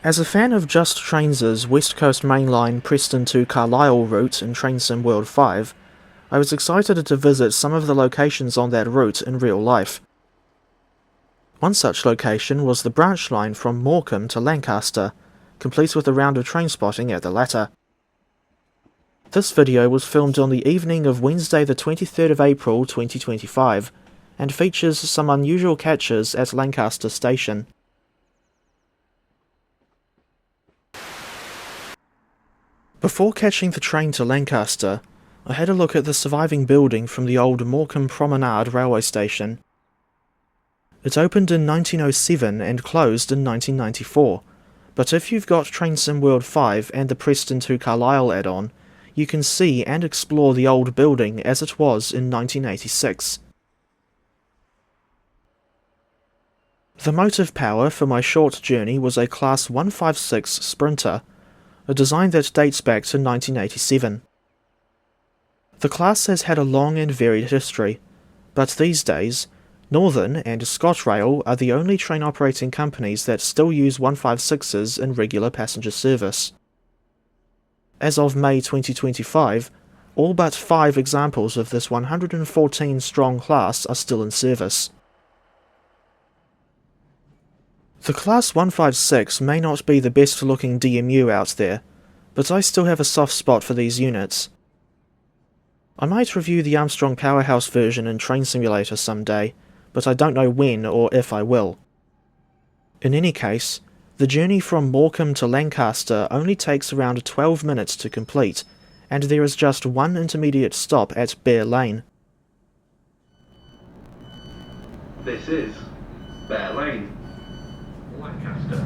As a fan of Just Trains' West Coast Mainline Preston to Carlisle route in Train Sim World 5, I was excited to visit some of the locations on that route in real life. One such location was the branch line from Morecambe to Lancaster, complete with a round of train spotting at the latter. This video was filmed on the evening of Wednesday the 23rd of April 2025, and features some unusual catches at Lancaster Station. Before catching the train to Lancaster, I had a look at the surviving building from the old Morecambe Promenade railway station. It opened in 1907 and closed in 1994, but if you've got Train Sim World 5 and the Preston to Carlisle add-on, you can see and explore the old building as it was in 1986. The motive power for my short journey was a Class 156 Sprinter, a design that dates back to 1987. The class has had a long and varied history, but these days, Northern and ScotRail are the only train operating companies that still use 156s in regular passenger service. As of May 2025, all but 5 examples of this 114-strong class are still in service. The Class 156 may not be the best-looking DMU out there, but I still have a soft spot for these units. I might review the Armstrong Powerhouse version in Train Simulator someday, but I don't know when or if I will. In any case, the journey from Morecambe to Lancaster only takes around 12 minutes to complete, and there is just one intermediate stop at Bear Lane. This is Bear Lane, Lancaster.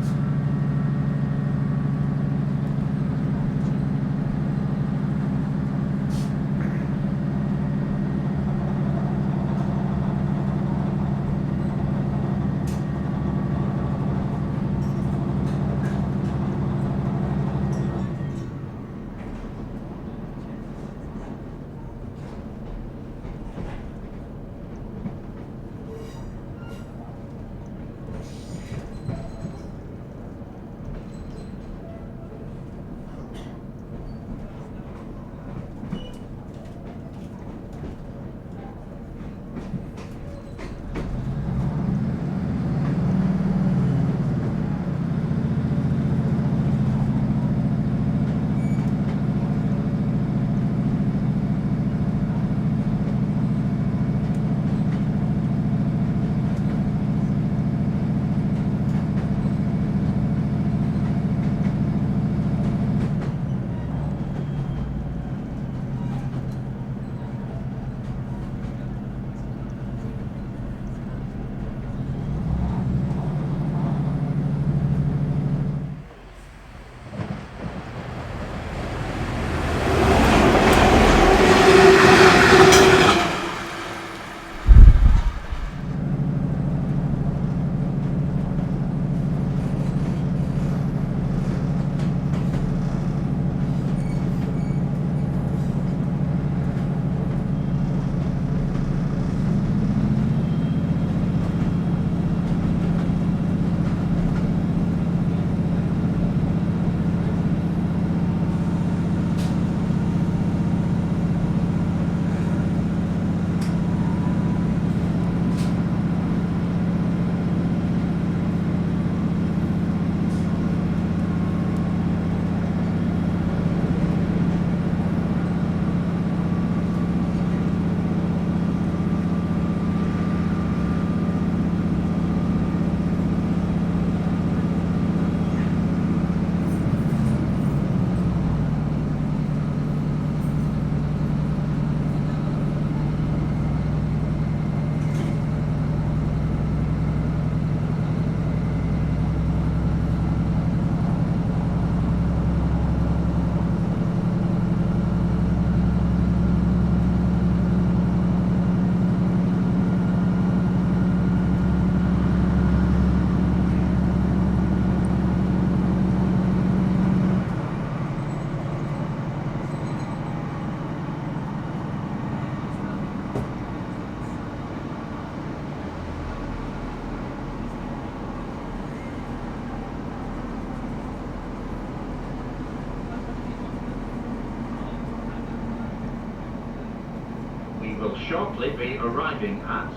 shortly be arriving at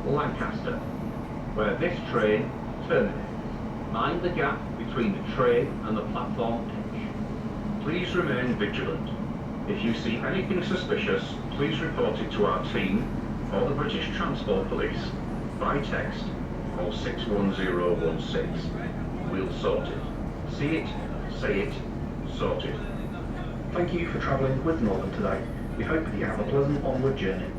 Lancaster, where this train terminates. Mind the gap between the train and the platform edge. Please remain vigilant. If you see anything suspicious, please report it to our team or the British Transport Police by text or 61016. We'll sort it. See it, say it, sort it. Thank you for travelling with Northern today. We hope that you have a pleasant onward journey.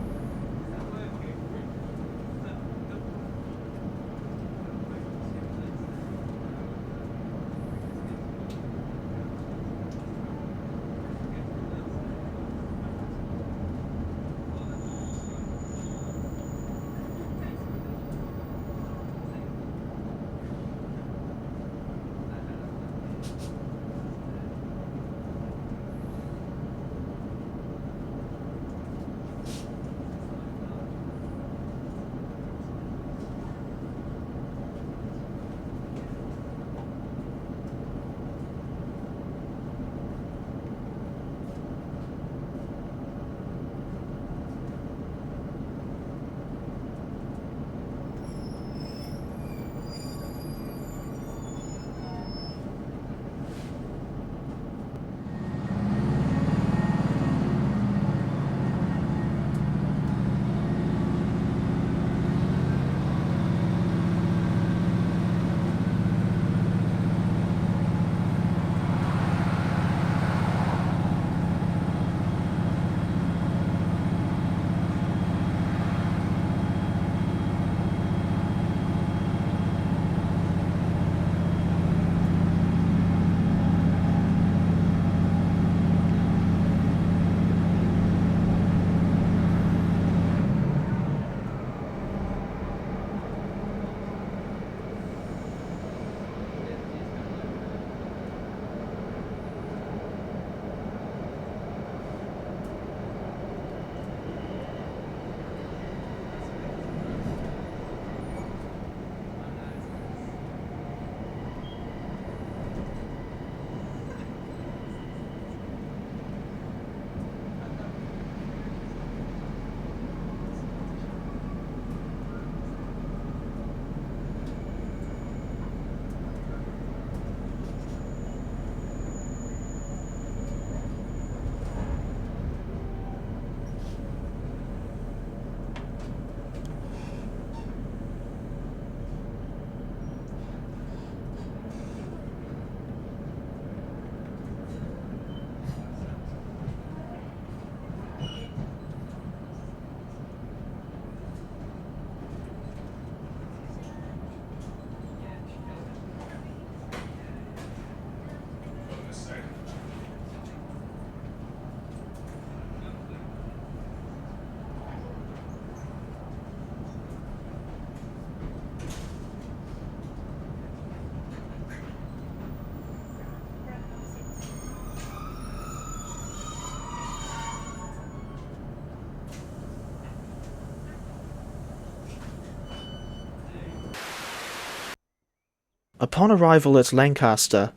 Upon arrival at Lancaster,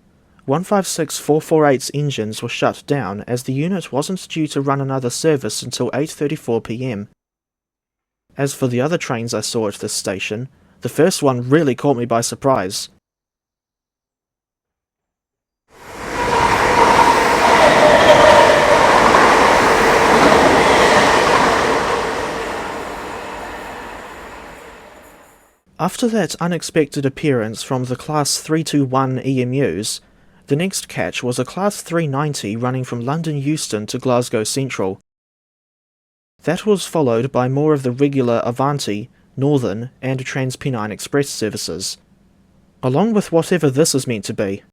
156448's engines were shut down as the unit wasn't due to run another service until 8:34 p.m. As for the other trains I saw at this station, the first one really caught me by surprise. After that unexpected appearance from the Class 321 EMUs, the next catch was a Class 390 running from London Euston to Glasgow Central. That was followed by more of the regular Avanti, Northern and Transpennine Express services, along with whatever this is meant to be.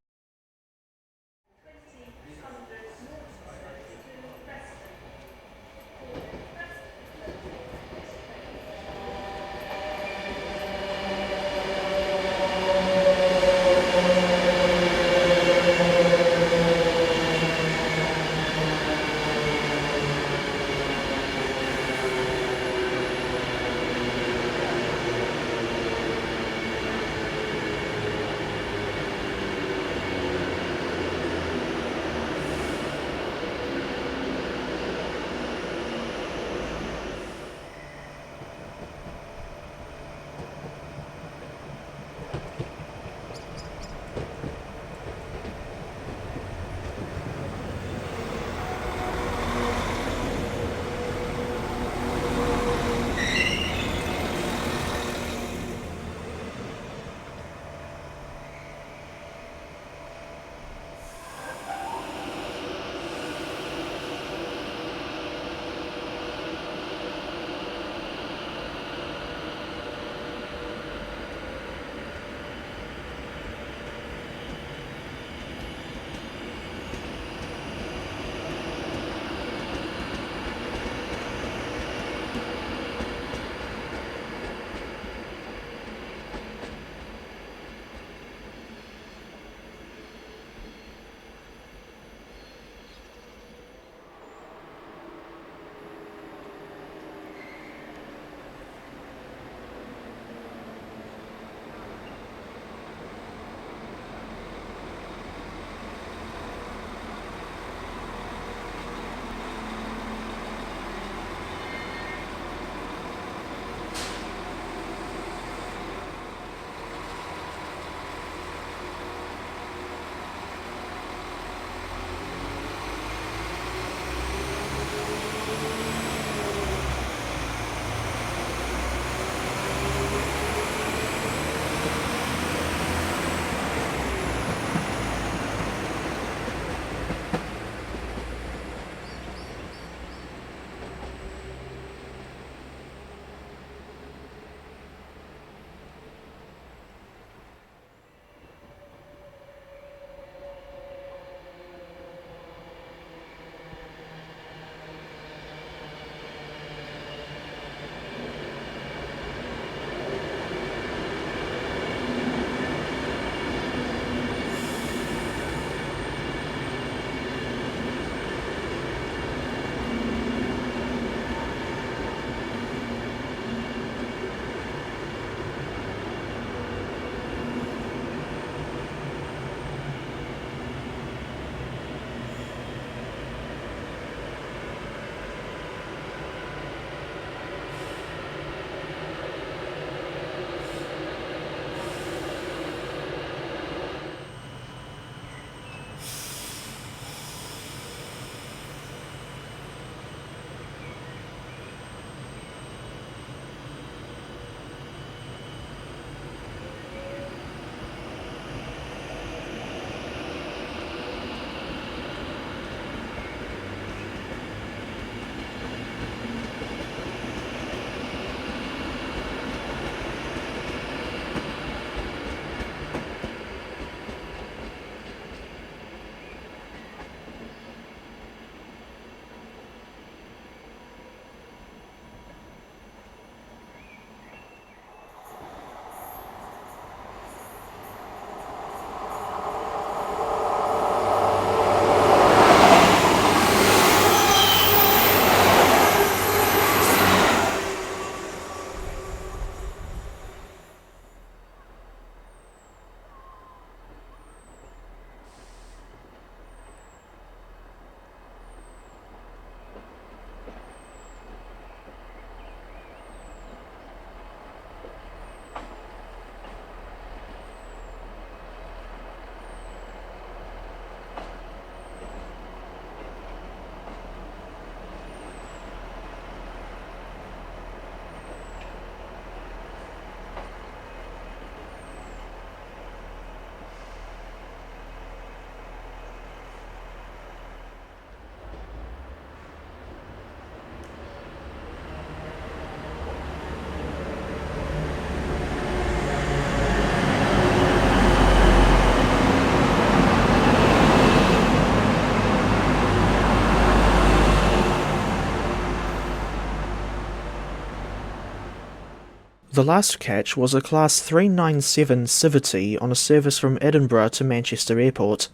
The last catch was a Class 397 Civity on a service from Edinburgh to Manchester Airport.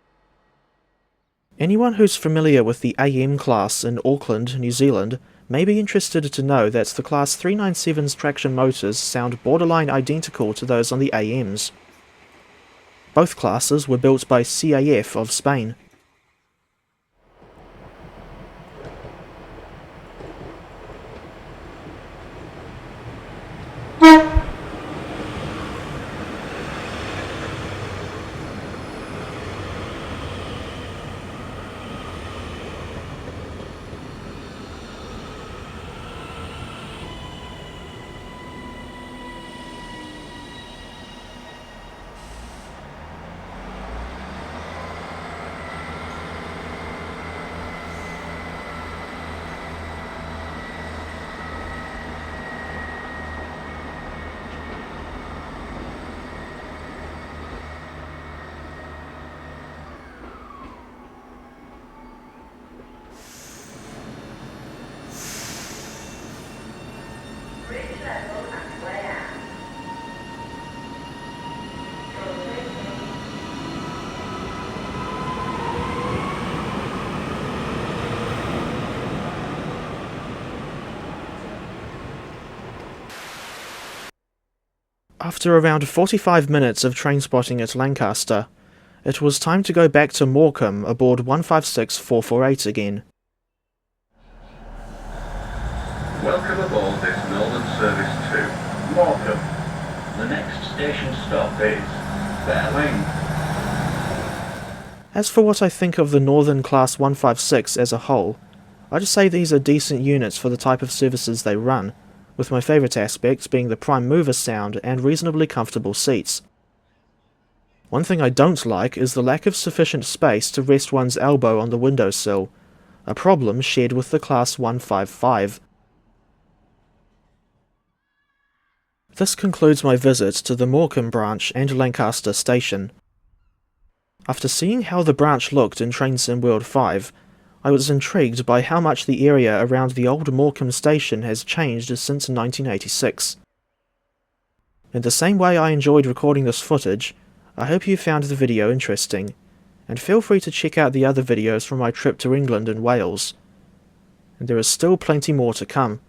Anyone who's familiar with the AM class in Auckland, New Zealand, may be interested to know that the Class 397's traction motors sound borderline identical to those on the AMs. Both classes were built by CAF of Spain. After around 45 minutes of train spotting at Lancaster, it was time to go back to Morecambe aboard 156448 again. Welcome aboard this Northern Service to Morecambe. The next station stop is Fairlane. As for what I think of the Northern Class 156 as a whole, I'd say these are decent units for the type of services they run, with my favourite aspects being the prime mover sound and reasonably comfortable seats. One thing I don't like is the lack of sufficient space to rest one's elbow on the windowsill, a problem shared with the Class 155. This concludes my visit to the Morecambe branch and Lancaster station. After seeing how the branch looked in Train Sim World 5, I was intrigued by how much the area around the old Morecambe station has changed since 1986. In the same way I enjoyed recording this footage, I hope you found the video interesting, and feel free to check out the other videos from my trip to England and Wales. And there is still plenty more to come.